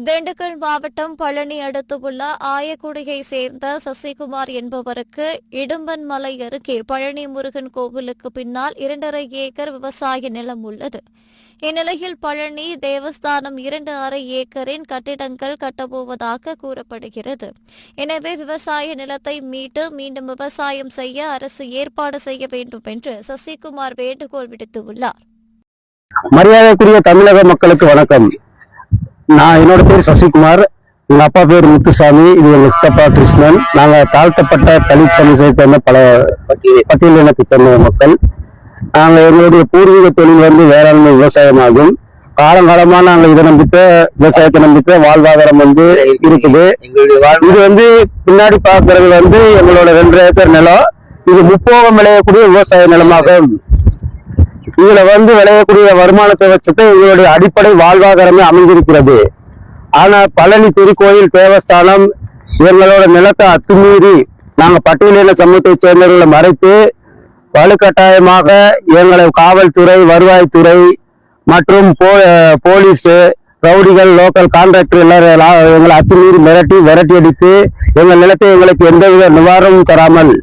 திண்டுக்கல் மாவட்டம் பழனி அடுத்துள்ள ஆயக்குடியை சேர்ந்த சசிகுமார் என்பவருக்கு இடும்பன்மலை அருகே பழனி முருகன் கோவிலுக்கு பின்னால் 2.5 ஏக்கர் விவசாய நிலம் உள்ளது. இந்நிலையில் பழனி தேவஸ்தானம் 2.5 ஏக்கரின் கட்டிடங்கள் கட்டப்போவதாக கூறப்படுகிறது. எனவே விவசாய நிலத்தை மீட்டு மீண்டும் விவசாயம் செய்ய அரசு ஏற்பாடு செய்ய வேண்டும் என்று சசிகுமார் வேண்டுகோள் விடுத்துள்ளார். மரியாதைக்குரிய தமிழக மக்களுக்கு வணக்கம். என்னோட பேர் சசிகுமார், எங்க அப்பா பேர் முத்துசாமி, இது எங்க சித்தப்பா கிருஷ்ணன். நாங்க தாழ்த்தப்பட்ட தலித் சமூகத்தை சேர்ந்த பல பட்டியல் இனத்தை சேர்ந்த மக்கள். நாங்க எங்களுடைய பூர்வீக தொழில் வேளாண்மை விவசாயமாகும். காலங்காலமா நாங்க இதை நம்பிட்டு விவசாயத்தை நம்பிட்டு வாழ்வாதாரம் இருக்குது. இது பின்னாடி பாக்குறது எங்களோட 2 ஏக்கர் நிலம். இது முப்போகம் விளையக்கூடிய விவசாய நிலமாகும். இதுல விளையக்கூடிய வருமானத்தை வச்சுட்டு எங்களுடைய அடிப்படை வாழ்வாதாரமே அமைந்திருக்கிறது. ஆனா பழனி திருக்கோயில் தேவஸ்தானம் எங்களோட நிலத்தை அத்துமீறி நாங்க பட்டியலின சமூகத்தை சேர்ந்தவர்களை மறைத்து வலுக்கட்டாயமாக எங்களை காவல்துறை, வருவாய்த்துறை மற்றும் போலீஸ், ரவுடிகள், லோக்கல் கான்ட்ராக்டர் எல்லாரும் எங்களை அத்துமீறி விரட்டி அடித்து எங்கள் நிலத்தை எங்களுக்கு எந்தவித நிவாரணமும் தராமல்